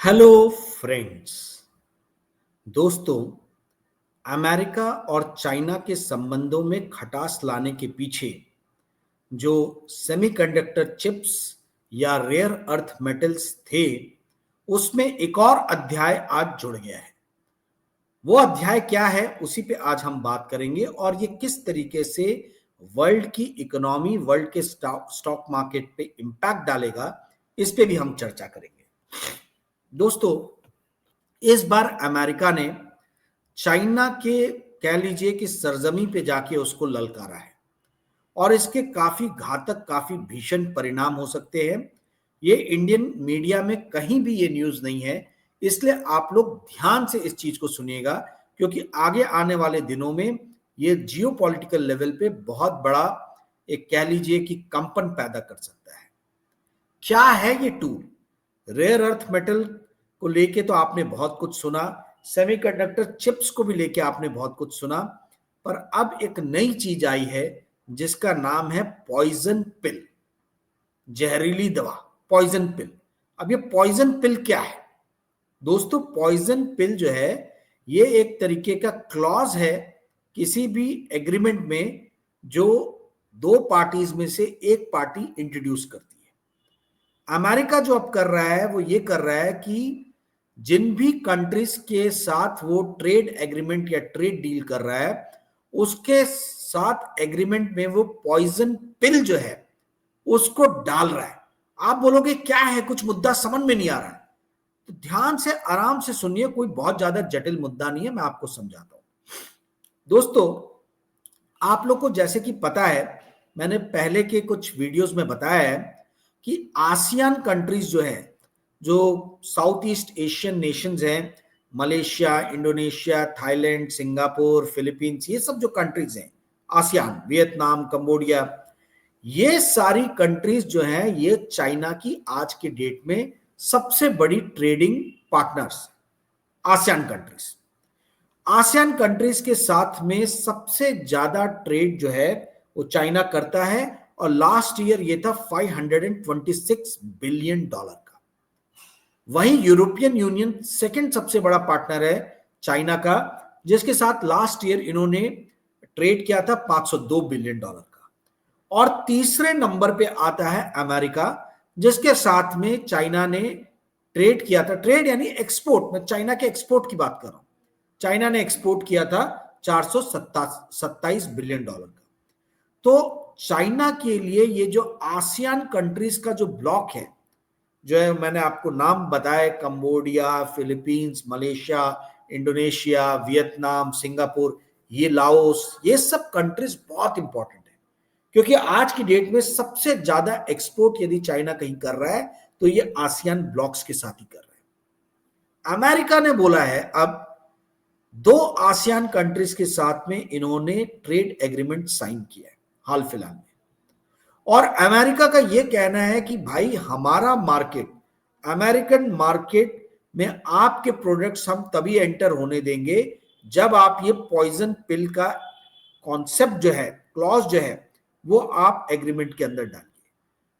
Hello friends. दोस्तों, America और China के संबंधों में खटास लाने के पीछे जो सेमीकंडक्टर चिप्स या रेयर अर्थ मेटल्स थे, उसमें एक और अध्याय आज जुड़ गया है। वो अध्याय क्या है, उसी पे आज हम बात करेंगे और ये किस तरीके से वर्ल्ड की इकोनॉमी, वर्ल्ड के स्टॉक मार्केट पे इंपैक्ट डालेगा, इस पे भी हम चर्चा करेंगे। दोस्तों, इस बार अमेरिका ने चाइना के, कह लीजिए कि सरजमी पे जाके उसको ललकारा है और इसके काफी घातक, काफी भीषण परिणाम हो सकते हैं। ये इंडियन मीडिया में कहीं भी ये न्यूज नहीं है, इसलिए आप लोग ध्यान से इस चीज को सुनिएगा, क्योंकि आगे आने वाले दिनों में ये जियोपॉलिटिकल लेवल पे बहुत बड़ा, एक कह लीजिए कि कंपन पैदा कर सकता है। क्या है ये टूल? रेयर अर्थ मेटल को लेके तो आपने बहुत कुछ सुना, सेमीकंडक्टर चिप्स को भी लेके आपने बहुत कुछ सुना, पर अब एक नई चीज आई है जिसका नाम है पॉइजन पिल, जहरीली दवा, पॉइजन पिल। अब ये पॉइजन पिल क्या है? दोस्तों, पॉइजन पिल जो है, ये एक तरीके का क्लॉज है किसी भी एग्रीमेंट में जो दो पार्टीज में से एक पार्टी इंट्रोड्यूस करती है। अमेरिका जो अब कर रहा है वो ये कर रहा है कि जिन भी कंट्रीज के साथ वो ट्रेड एग्रीमेंट या ट्रेड डील कर रहा है, उसके साथ एग्रीमेंट में वो पॉइजन पिल जो है उसको डाल रहा है। आप बोलोगे क्या है, कुछ मुद्दा समझ में नहीं आ रहा है, तो ध्यान से आराम से सुनिए, कोई बहुत ज्यादा जटिल मुद्दा नहीं है, मैं आपको समझाता हूं। दोस्तों, आप लोग को जैसे कि पता है, मैंने पहले के कुछ वीडियोस में बताया है कि आसियान कंट्रीज जो है, जो साउथ ईस्ट एशियन नेशंस हैं, Malaysia, Indonesia, Thailand, Singapore, Philippines, ये सब जो कंट्रीज हैं आसियान, वियतनाम, कंबोडिया, ये सारी कंट्रीज जो हैं, ये चाइना की आज के डेट में सबसे बड़ी trading partners, ASEAN countries. ASEAN countries के साथ में सबसे ज्यादा ट्रेड जो है वो चाइना करता है, और लास्ट ईयर ये था $526 बिलियन का। वहीं यूरोपियन यूनियन सेकंड सबसे बड़ा पार्टनर है चाइना का, जिसके साथ लास्ट ईयर इन्होंने ट्रेड किया था $502 बिलियन का। और तीसरे नंबर पे आता है अमेरिका, जिसके साथ में चाइना ने ट्रेड किया था, ट्रेड यानी एक्सपोर्ट, मैं चाइना के एक्सपोर्ट की बात कर रहा हूं, चाइना ने एक्सपोर्ट किया था $427 बिलियन का। तो चाइना के लिए ये जो आसियान कंट्रीज का जो ब्लॉक है, जो है मैंने आपको नाम बताया, Cambodia, Philippines, Malaysia, Indonesia, Vietnam, Singapore, ये लाओस, ये सब कंट्रीज बहुत इंपॉर्टेंट है, क्योंकि आज की डेट में सबसे ज्यादा एक्सपोर्ट यदि चाइना कहीं कर रहा है तो ये आसियान ब्लॉक्स के साथ ही कर रहा है। अमेरिका ने बोला है अब दो आसियान कंट्रीज के साथ में इन्होंने ट्रेड एग्रीमेंट साइन किया है हाल फिलहाल में, और अमेरिका का यह कहना है कि भाई हमारा मार्केट, अमेरिकन मार्केट में आपके प्रोडक्ट्स हम तभी एंटर होने देंगे जब आप ये पॉइजन पिल का कॉन्सेप्ट जो है, क्लॉज जो है, वो आप एग्रीमेंट के अंदर डालिए।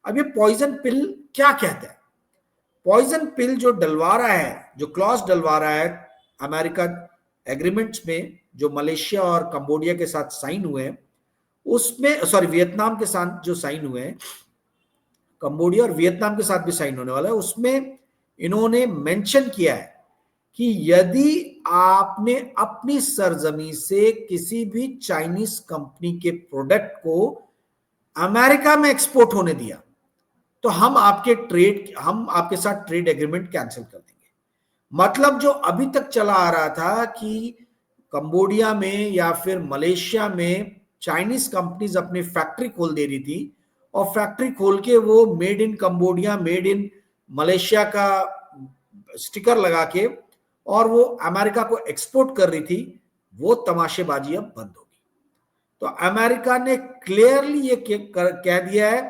अब ये पॉइजन पिल क्या कहता है? पॉइजन पिल जो डलवा रहा है, जो क्लॉज डलवा रहा है अमेरिका एग्रीमेंट्स में, जो मलेशिया और कंबोडिया के साथ साइन हुए हैं, उसमें, सॉरी, वियतनाम के साथ जो साइन हुए हैं, कंबोडिया और वियतनाम के साथ भी साइन होने वाला है, उसमें इन्होंने मेंशन किया है कि यदि आपने अपनी सरजमी से किसी भी चाइनीज कंपनी के प्रोडक्ट को अमेरिका में एक्सपोर्ट होने दिया, तो हम आपके साथ ट्रेड एग्रीमेंट कैंसिल कर देंगे। मतलब जो अभी तक चला आ रहा था कि कंबोडिया में या फिर मलेशिया में चाइनीज कंपनीज अपनी फैक्ट्री खोल दे रही थी, और फैक्ट्री खोल के वो made in Cambodia, made in Malaysia का स्टिकर लगा के और वो अमेरिका को एक्सपोर्ट कर रही थी, वो तमाशेबाजी अब बंद होगी। तो अमेरिका ने क्लियरली ये कह दिया है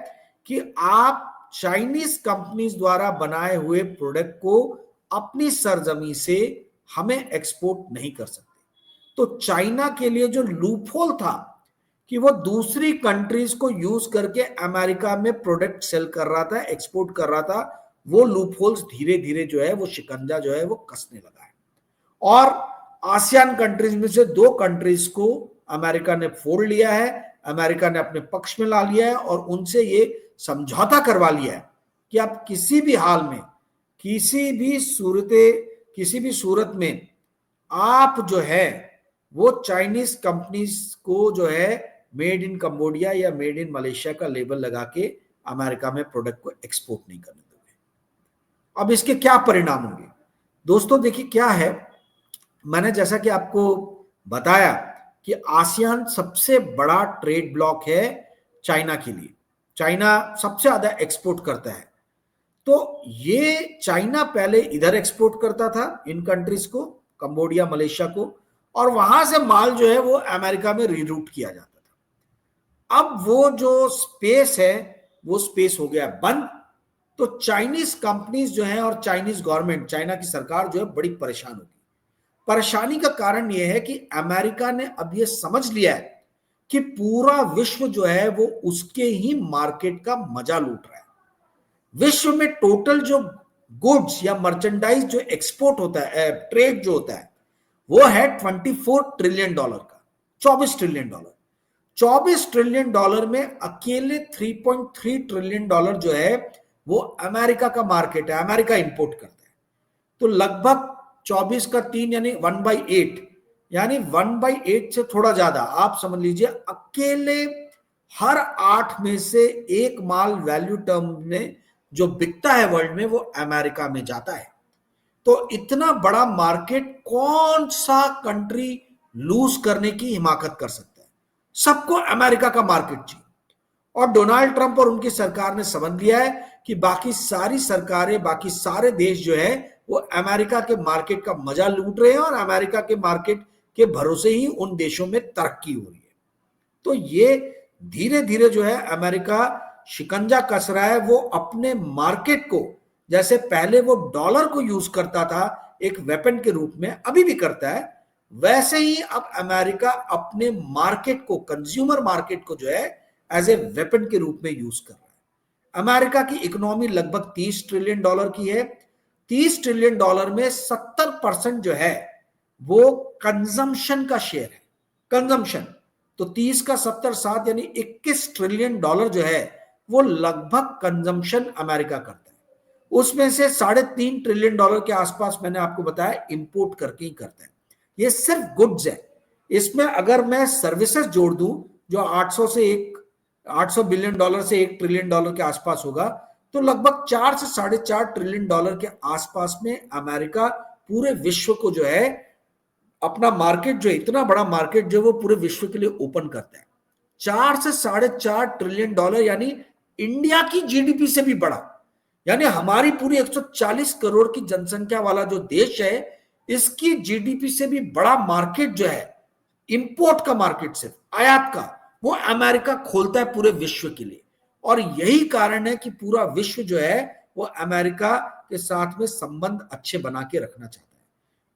कि आप चाइनीज कंपनीज द्वारा बनाए हुए प्रोडक्ट को अपनी सरजमी से हमें एक्सपोर्ट नहीं कर सकते। तो चाइना के लिए जो लूपहोल था कि वो दूसरी कंट्रीज को यूज करके अमेरिका में प्रोडक्ट सेल कर रहा था, एक्सपोर्ट कर रहा था, वो लूपहोल्स धीरे धीरे जो है वो शिकंजा जो है वो कसने लगा है। और आसियान कंट्रीज में से 2 कंट्रीज को अमेरिका ने फोड़ लिया है, अमेरिका ने अपने पक्ष में ला लिया है और उनसे ये समझौता करवा लिया है कि आप किसी भी हाल में, किसी भी सूरत में आप जो है वो चाइनीज कंपनीज को जो है मेड इन कंबोडिया या मेड इन मलेशिया का लेबल लगा के अमेरिका में प्रोडक्ट को एक्सपोर्ट नहीं करने दोगे। अब इसके क्या परिणाम होंगे दोस्तों? देखिए क्या है, मैंने जैसा कि आपको बताया कि आसियान सबसे बड़ा ट्रेड ब्लॉक है चाइना के लिए, चाइना सबसे ज्यादा एक्सपोर्ट करता है। तो ये चाइना पहले इधर एक्सपोर्ट करता था इन कंट्रीज को, कंबोडिया मलेशिया को, और वहां से माल जो है वो अमेरिका में रीरूट किया जाता था। अब वो जो स्पेस है वो स्पेस हो गया बंद। तो चाइनीज कंपनीज जो है और चाइनीज गवर्नमेंट, चाइना की सरकार जो है बड़ी परेशान होगी। परेशानी का कारण यह है कि अमेरिका ने अब यह समझ लिया है कि पूरा विश्व जो है वो उसके ही मार्केट का मजा लूट रहा है। विश्व में टोटल जो गुड्स या मर्चेंडाइज जो एक्सपोर्ट होता है, ट्रेड जो होता है, वो है $24 ट्रिलियन का, $24 ट्रिलियन। $24 ट्रिलियन में अकेले $3.3 ट्रिलियन जो है वो अमेरिका का मार्केट है, अमेरिका इंपोर्ट करता है। तो लगभग 24 का 3 यानी 1/8, यानी 1/8 से थोड़ा ज्यादा आप समझ लीजिए, अकेले हर 8 में से 1 माल वैल्यू टर्म में जो बिकता है वर्ल्ड में वो अमेरिका में जाता है। तो इतना बड़ा मार्केट कौन सा कंट्री लूज करने की हिमाकत कर सकता है? सबको अमेरिका का मार्केट चाहिए। और डोनाल्ड ट्रंप और उनकी सरकार ने समझ लिया है कि बाकी सारी सरकारें, बाकी सारे देश जो है वो अमेरिका के मार्केट का मजा लूट रहे हैं और अमेरिका के मार्केट के भरोसे ही उन देशों में तरक्की हो रही है। तो ये धीरे धीरे जो है अमेरिका शिकंजा कस रहा है। वो अपने मार्केट को, जैसे पहले वो डॉलर को यूज करता था एक वेपन के रूप में, अभी भी करता है, वैसे ही अब अमेरिका अपने मार्केट को, कंज्यूमर मार्केट को जो है एज ए वेपन के रूप में यूज कर रहा है। अमेरिका की इकोनॉमी लगभग $30 ट्रिलियन की है। $30 ट्रिलियन में 70% जो है वो कंजम्पशन का शेयर है, कंजम्पशन। तो 30 का 70 7 यानी $21 ट्रिलियन जो है वो लगभग कंजम्पशन अमेरिका करता है। उसमें से $3.5 ट्रिलियन के आसपास मैंने आपको बताया इंपोर्ट करके ही करता है। ये सिर्फ गुड्स है। इसमें अगर मैं सर्विसेज जोड़ दूं जो 800 बिलियन से $1 ट्रिलियन के आसपास होगा, तो लगभग 4 से $4.5 ट्रिलियन के आसपास में अमेरिका पूरे विश्व को जो है अपना मार्केट, जो इतना बड़ा मार्केट जो वो पूरे विश्व के लिए ओपन करता है। 4 से $4.5 ट्रिलियन यानी इंडिया की जीडीपी से भी बड़ा, यानी हमारी पूरी 140 करोड़ की जनसंख्या वाला जो देश है, इसकी जीडीपी से भी बड़ा मार्केट जो है, इंपोर्ट का मार्केट, सिर्फ आयात का, वो अमेरिका खोलता है पूरे विश्व के लिए। और यही कारण है कि पूरा विश्व जो है वो अमेरिका के साथ में संबंध अच्छे बना के रखना चाहता है,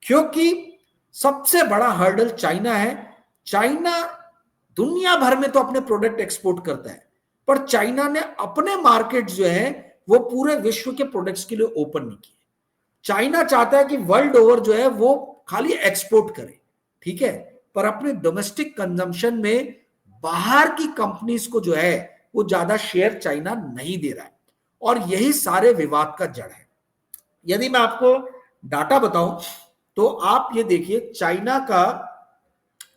क्योंकि सबसे बड़ा हर्डल चाइना है। चाइना दुनिया भर में तो अपने प्रोडक्ट एक्सपोर्ट करता है, पर चाइना ने अपने मार्केट जो है वो पूरे विश्व के प्रोडक्ट्स के लिए ओपन नहीं किए। चाइना चाहता है कि वर्ल्ड ओवर जो है वो खाली एक्सपोर्ट करे, ठीक है, पर अपने डोमेस्टिक कंजम्पशन में बाहर की कंपनीज को जो है वो ज्यादा शेयर चाइना नहीं दे रहा है। और यही सारे विवाद का जड़ है। यदि मैं आपको डाटा बताऊं तो आप ये देखिए, चाइना का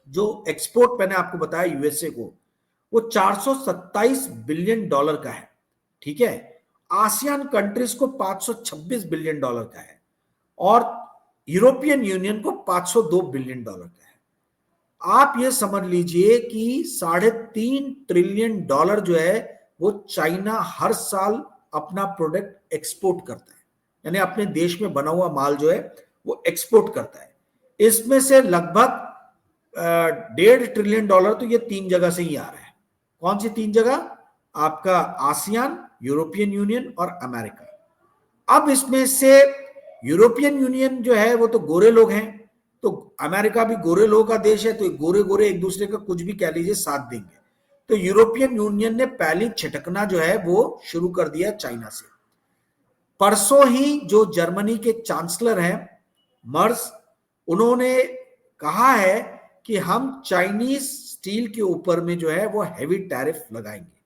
जो एक्सपोर्ट मैंने आपको बताया यूएसए को, वो $427 बिलियन का है, ठीक है। आसियान कंट्रीज को $526 बिलियन का है और यूरोपियन यूनियन को $502 बिलियन का है। आप ये समझ लीजिए कि $3.5 ट्रिलियन जो है वो चाइना हर साल अपना प्रोडक्ट एक्सपोर्ट करता है, यानी अपने देश में बना हुआ माल जो है वो एक्सपोर्ट करता है। इसमें से लगभग $1.5 ट्रिलियन तो ये 3 जगह से ही आ रहा है। कौन सी 3 जगह? आपका आसियान, यूरोपियन यूनियन और अमेरिका। अब इसमें से यूरोपियन यूनियन जो है वो तो गोरे लोग हैं, तो अमेरिका भी गोरे लोगों का देश है, तो गोरे गोरे एक दूसरे का कुछ भी कह लीजिए साथ देंगे। तो यूरोपियन यूनियन ने पहली छिटकना जो है वो शुरू कर दिया चाइना से। परसों ही जो जर्मनी के चांसलर हैं मर्स, उन्होंने कहा है कि हम चाइनीज स्टील के ऊपर में जो है वो हैवी टैरिफ लगाएंगे।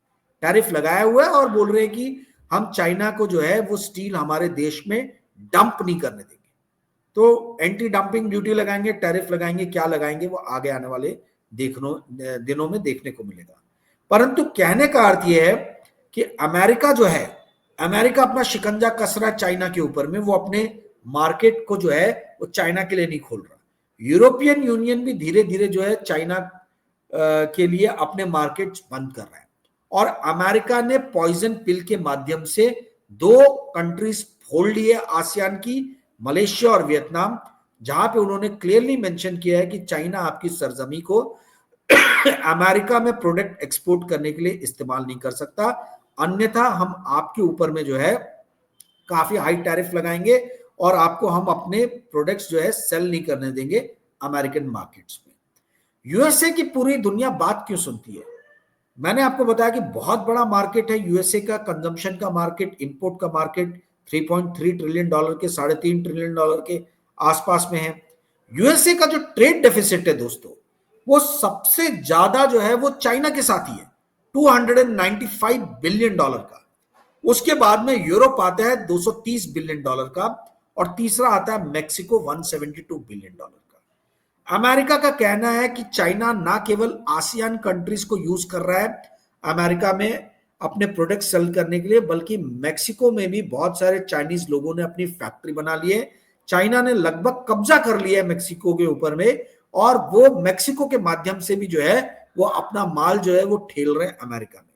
टैरिफ लगाया हुआ है और बोल रहे हैं कि हम चाइना को जो है वो स्टील हमारे देश में डंप नहीं करने देंगे। तो एंटी डंपिंग ड्यूटी लगाएंगे, टैरिफ लगाएंगे, क्या लगाएंगे वो आगे आने वाले दिनों में देखने को मिलेगा। परंतु कहने का अर्थ यह है कि अमेरिका जो है, अमेरिका अपना शिकंजा कस रहा है चाइना के ऊपर में, वो अपने मार्केट को जो है वो चाइना के लिए नहीं खोल रहा। यूरोपियन यूनियन भी धीरे धीरे जो है चाइना के लिए अपने मार्केट बंद कर रहा है। और अमेरिका ने पॉइजन पिल के माध्यम से 2 कंट्रीज फोड़ लिए आसियान की, मलेशिया और वियतनाम, जहां पे उन्होंने क्लियरली मेंशन किया है कि चाइना आपकी सरजमी को अमेरिका में प्रोडक्ट एक्सपोर्ट करने के लिए इस्तेमाल नहीं कर सकता, अन्यथा हम आपके ऊपर में जो है काफी हाई टैरिफ लगाएंगे और आपको हम अपने प्रोडक्ट्स जो है सेल नहीं करने देंगे अमेरिकन मार्केट्स में। यूएसए की पूरी दुनिया बात क्यों सुनती है? मैंने आपको बताया कि बहुत बड़ा मार्केट है यूएसए का, कंजम्पशन का मार्केट, इंपोर्ट का मार्केट 3.3 ट्रिलियन डॉलर के, 3.5 ट्रिलियन डॉलर के आसपास में है। यूएसए का जो ट्रेड डेफिसिट है दोस्तों, वो सबसे ज्यादा जो है वो चाइना के साथ ही है, 295 बिलियन डॉलर का। उसके बाद में यूरोप आता है 230 बिलियन डॉलर का, और तीसरा आता है मेक्सिको 172 बिलियन डॉलर का। अमेरिका का कहना है कि चाइना ना केवल आसियान कंट्रीज को यूज कर रहा है अमेरिका में अपने प्रोडक्ट सेल करने के लिए, बल्कि मेक्सिको में भी बहुत सारे चाइनीज लोगों ने अपनी फैक्ट्री बना ली है। चाइना ने लगभग कब्जा कर लिया है मेक्सिको के ऊपर में, और वो मेक्सिको के माध्यम से भी जो है वो अपना माल जो है वो ठेल रहे हैं अमेरिका में।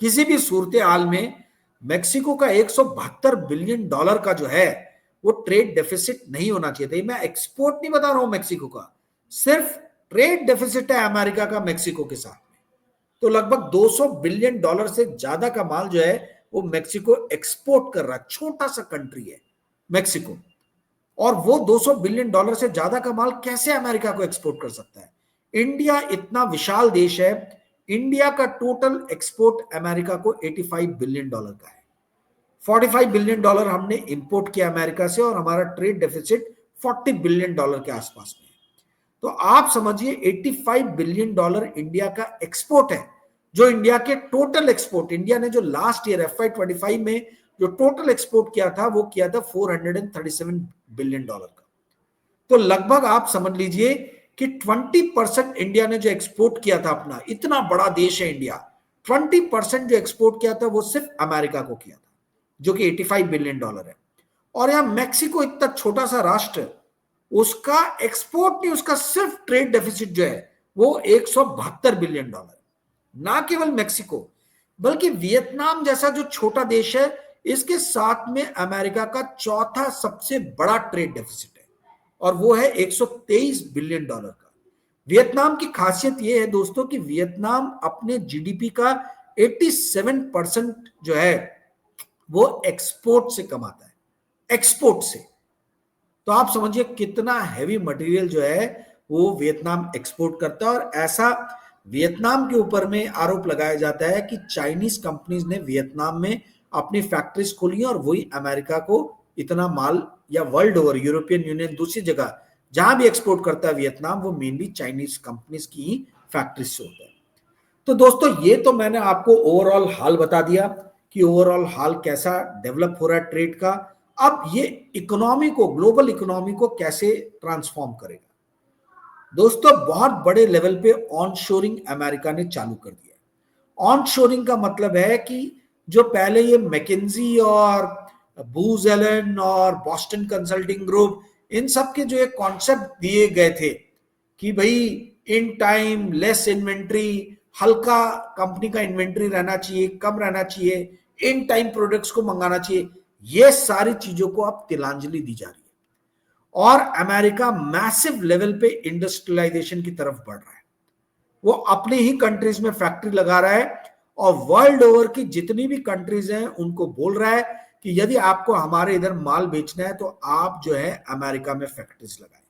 किसी भी सूरत हाल में मेक्सिको का 172 बिलियन डॉलर का जो है वो ट्रेड डेफिसिट नहीं होना चाहिए था। मैं एक्सपोर्ट नहीं बता रहा हूं मेक्सिको का, सिर्फ ट्रेड डेफिसिट है अमेरिका का मेक्सिको के साथ में। तो लगभग 200 बिलियन डॉलर से ज्यादा का माल जो है वो मेक्सिको एक्सपोर्ट कर रहा है। छोटा सा कंट्री है मेक्सिको, और वो 200 बिलियन डॉलर से ज्यादा का माल कैसे अमेरिका को एक्सपोर्ट कर सकता है? इंडिया इतना विशाल देश है, इंडिया का टोटल एक्सपोर्ट अमेरिका को 85 बिलियन डॉलर का है। 45 बिलियन डॉलर हमने इंपोर्ट किया अमेरिका से, और हमारा ट्रेड डेफिसिट 40 बिलियन डॉलर के आसपास में। तो आप समझिए 85 बिलियन डॉलर इंडिया का एक्सपोर्ट है, जो इंडिया के टोटल एक्सपोर्ट, इंडिया ने जो लास्ट ईयर FY25 में जो टोटल एक्सपोर्ट किया था वो किया था 437 बिलियन डॉलर का। तो लगभग आप समझ लीजिए कि 20% इंडिया ने जो एक्सपोर्ट किया था अपना, इतना बड़ा देश है इंडिया, 20% जो एक्सपोर्ट किया था वो सिर्फ अमेरिका को किया था, जो कि 85 बिलियन डॉलर है। और यहां मैक्सिको इतना छोटा सा राष्ट्र, उसका एक्सपोर्ट नहीं, उसका सिर्फ ट्रेड डेफिसिट जो है वो 172 बिलियन डॉलर। ना केवल मैक्सिको, बल्कि वियतनाम जैसा जो छोटा देश है, इसके साथ में अमेरिका का चौथा सबसे बड़ा ट्रेड डेफिसिट है, और वो है 123 बिलियन डॉलर का। वियतनाम की खासियत यह है दोस्तों कि वियतनाम अपने जीडीपी का 87% जो है वो एक्सपोर्ट से कमाता है, एक्सपोर्ट से। तो आप समझिए कितना हैवी मटेरियल जो है वो वियतनाम एक्सपोर्ट करता है। और ऐसा वियतनाम के ऊपर में आरोप लगाया जाता है कि चाइनीज कंपनीज ने वियतनाम में अपनी फैक्ट्रीज खोली और वही अमेरिका को इतना माल, या वर्ल्ड ओवर यूरोपियन यूनियन दूसरी जगह जहां भी एक्सपोर्ट करता है वियतनाम, वो मेनली चाइनीज कंपनीज की ही फैक्ट्रीज से होता है। तो दोस्तों ये तो मैंने आपको ओवरऑल हाल बता दिया कि ओवरऑल हाल कैसा डेवलप हो रहा है ट्रेड का। अब ये इकोनॉमी को, ग्लोबल इकोनॉमी को कैसे ट्रांसफॉर्म करेगा? दोस्तों बहुत बड़े लेवल पे ऑनशोरिंग अमेरिका ने चालू कर दिया। ऑनशोरिंग का मतलब है कि जो पहले ये मैकिन्जी और बूज एलन और बॉस्टन कंसल्टिंग ग्रुप, इन सब के जो एक कॉन्सेप्ट दिए गए थे कि भाई इन टाइम लेस इन्वेंट्री, हल्का कंपनी का इन्वेंट्री रहना चाहिए, कम रहना चाहिए, इन टाइम प्रोडक्ट्स को मंगाना चाहिए, ये सारी चीजों को अब तिलांजलि दी जा रही है। और अमेरिका मैसिव लेवल पे इंडस्ट्रियलाइजेशन की तरफ बढ़ रहा है। वो अपने ही कंट्रीज में फैक्ट्री लगा रहा है, और वर्ल्ड ओवर की जितनी भी कंट्रीज हैं उनको बोल रहा है कि यदि आपको हमारे इधर माल बेचना है तो आप जो है अमेरिका में फैक्ट्रीज लगाएं।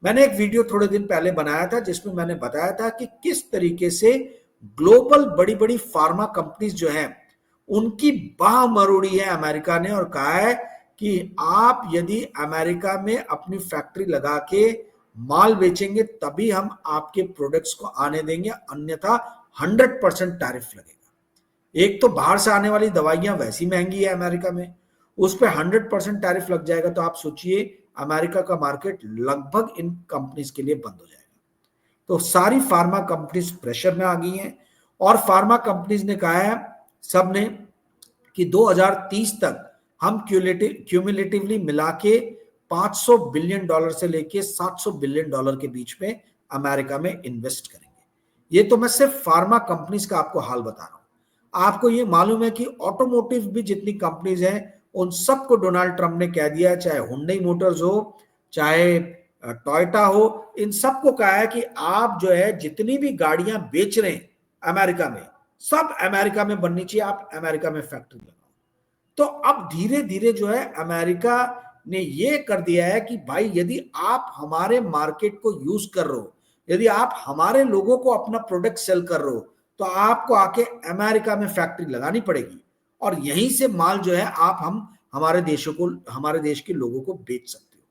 मैंने एक वीडियो थोड़े दिन पहले बनाया था जिसमें मैंने बताया था कि किस तरीके से ग्लोबल बड़ी बड़ी फार्मा कंपनीज जो है उनकी बाह मरोड़ी है अमेरिका ने, और कहा है कि आप यदि अमेरिका में अपनी फैक्ट्री लगा के माल बेचेंगे तभी हम आपके प्रोडक्ट्स को आने देंगे, अन्यथा 100% टैरिफ लगेगा। एक तो बाहर से आने वाली दवाइयां वैसी महंगी है अमेरिका में, उस पर 100% टैरिफ लग जाएगा, तो आप सोचिए अमेरिका का मार्केट लगभग इन कंपनीज के लिए बंद हो जाएगा। तो सारी फार्मा कंपनीज प्रेशर में आ गई हैं और फार्मा कंपनीज ने कहा है सब ने कि 2030 तक हम क्यूमुलेटिवली मिला के $500 बिलियन से लेके $700 बिलियन के बीच में अमेरिका में इन्वेस्ट करेंगे। ये तो मैं सिर्फ फार्मा कंपनीज का आपको हाल बता रहा हूं। आपको ये मालूम है कि ऑटोमोटिव भी जितनी कंपनीज हैं उन सबको डोनाल्ड ट्रंप ने कह दिया, चाहे हुंडई मोटर्स हो, चाहे टोयोटा हो, इन सबको कहा है कि आप जो है जितनी भी गाड़ियां बेच रहे हैं अमेरिका में, सब अमेरिका में बननी चाहिए, आप अमेरिका में फैक्ट्री लगाओ। तो अब धीरे धीरे जो है अमेरिका ने ये कर दिया है कि भाई यदि आप हमारे मार्केट को यूज कर रहे हो, यदि आप हमारे लोगों को अपना प्रोडक्ट सेल कर रहे हो, तो आपको आके अमेरिका में फैक्ट्री लगानी पड़ेगी और यहीं से माल जो है आप हमारे देश के लोगों को बेच सकते हो।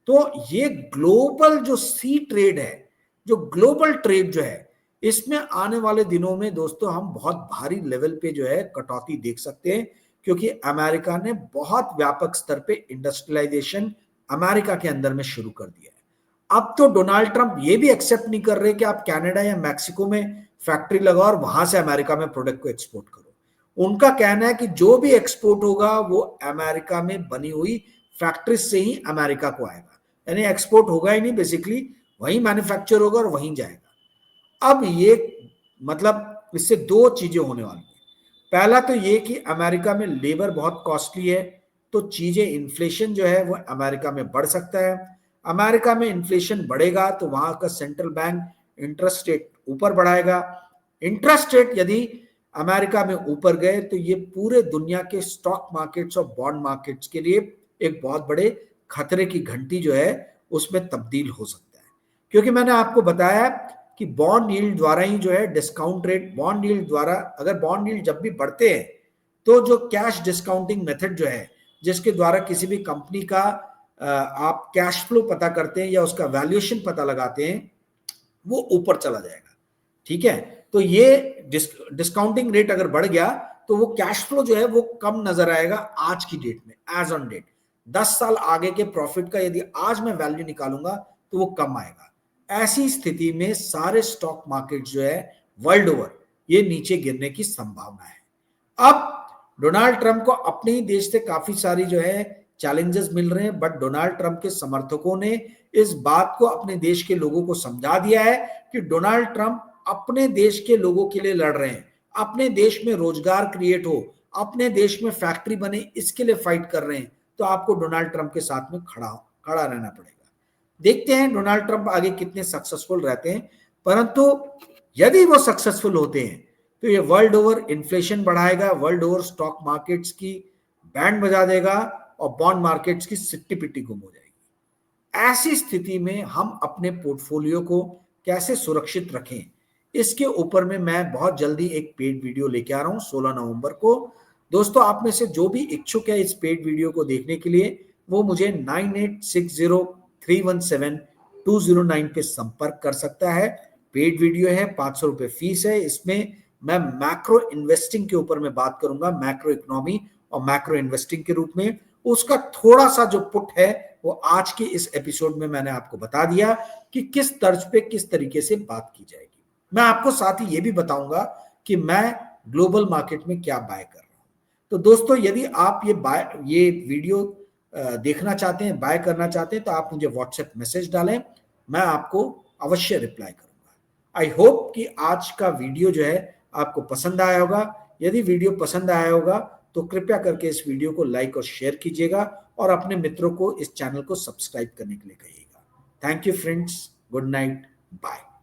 तो ये ग्लोबल जो सी ट्रेड है, जो ग्लोबल ट्रेड जो है, इसमें आने वाले दिनों में दोस्तों हम बहुत भारी लेवल पे जो है कटौती देख सकते हैं, क्योंकि अमेरिका ने बहुत व्यापक स्तर पे इंडस्ट्रियलाइजेशन अमेरिका के अंदर में शुरू कर दिया है। अब तो डोनाल्ड ट्रंप ये भी एक्सेप्ट नहीं कर रहे कि आप कनाडा या मैक्सिको में फैक्ट्री लगाओ और वहां से अमेरिका में प्रोडक्ट को एक्सपोर्ट करो। उनका कहना है कि जो भी एक्सपोर्ट होगा वो अमेरिका में बनी हुई फैक्ट्री से ही अमेरिका को आएगा, यानी एक्सपोर्ट होगा ही नहीं, बेसिकली वहीं मैन्युफैक्चर होगा और वहीं जाएगा। अब ये मतलब इससे दो चीजें होने वाली हैं। पहला तो ये कि अमेरिका में लेबर बहुत कॉस्टली है, तो चीजें इन्फ्लेशन जो है वो अमेरिका में बढ़ सकता है। अमेरिका में इन्फ्लेशन बढ़ेगा तो वहां का सेंट्रल बैंक इंटरेस्ट रेट ऊपर बढ़ाएगा। इंटरेस्ट रेट यदि अमेरिका में ऊपर गए तो ये पूरे दुनिया के स्टॉक मार्केट्स और बॉन्ड मार्केट्स के लिए एक बहुत बड़े खतरे की घंटी जो है उसमें तब्दील हो सकता है। क्योंकि मैंने आपको बताया कि बॉन्ड यील्ड द्वारा ही जो है डिस्काउंट रेट, बॉन्ड यील्ड द्वारा अगर बॉन्ड यील्ड जब भी बढ़ते हैं तो जो कैश डिस्काउंटिंग मेथड जो है, जिसके द्वारा किसी भी कंपनी का आप कैश फ्लो पता करते हैं या उसका वैल्यूएशन पता लगाते हैं, वो ऊपर चला जाएगा। ठीक है, तो ये डिस्काउंटिंग रेट अगर बढ़ गया तो वो कैश फ्लो जो है वो कम नजर आएगा आज की डेट में, एज ऑन डेट। 10 साल आगे के प्रॉफिट का यदि आज मैं वैल्यू निकालूंगा तो वो कम आएगा। ऐसी स्थिति में सारे स्टॉक मार्केट जो है वर्ल्ड ओवर ये नीचे गिरने की संभावना है। अब डोनाल्ड ट्रंप को अपने ही देश से काफी सारी जो है चैलेंजेस मिल रहे हैं, बट डोनाल्ड ट्रंप के समर्थकों ने इस बात को अपने देश के लोगों को समझा दिया है कि डोनाल्ड ट्रंप अपने देश के लोगों के लिए लड़ रहे हैं, अपने देश में रोजगार क्रिएट हो, अपने देश में फैक्ट्री बने, इसके लिए फाइट कर रहे हैं। तो आपको डोनाल्ड ट्रंप के साथ में खड़ा रहना पड़ेगा। देखते हैं डोनाल्ड ट्रंप आगे कितने सक्सेसफुल रहते हैं, परंतु यदि वो सक्सेसफुल होते हैं तो ये वर्ल्ड ओवर इन्फ्लेशन बढ़ाएगा, वर्ल्ड ओवर स्टॉक मार्केट्स की बैंड बजा देगा और बॉन्ड मार्केट्स की सिट्टी पिट्टी गुम हो जाएगी। ऐसी स्थिति में हम अपने पोर्टफोलियो को कैसे सुरक्षित रखें, इसके ऊपर में मैं बहुत जल्दी एक पेड वीडियो लेके आ रहा हूं 16 नवंबर को। दोस्तों, आप में से जो भी इच्छुक है इस पेड वीडियो को देखने के लिए, वो मुझे 9860317209 पे संपर्क कर सकता है। पेड वीडियो है, 500 रुपए फीस है। इसमें मैं मैक्रो इन्वेस्टिंग के ऊपर में बात करूंगा, मैक्रो इकोनॉमी और मैक्रो इन्वेस्टिंग के रूप में। उसका थोड़ा सा जो पुट है वो आज के इस एपिसोड में मैंने आपको बता दिया कि किस तर्ज पे किस तरीके से बात की जाएगी। मैं आपको साथ ही ये भी बताऊंगा कि मैं ग्लोबल मार्केट में क्या बाय कर रहा हूं। तो दोस्तों, यदि आप ये वीडियो देखना चाहते हैं, बाय करना चाहते हैं, तो आप मुझे व्हाट्सएप मैसेज डालें, मैं आपको अवश्य रिप्लाई करूंगा। आई होप कि आज का वीडियो जो है आपको पसंद आया होगा। यदि वीडियो पसंद आया होगा तो कृपया करके इस वीडियो को लाइक और शेयर कीजिएगा और अपने मित्रों को इस चैनल को सब्सक्राइब करने के लिए कहिएगा। Thank you friends, good night, bye.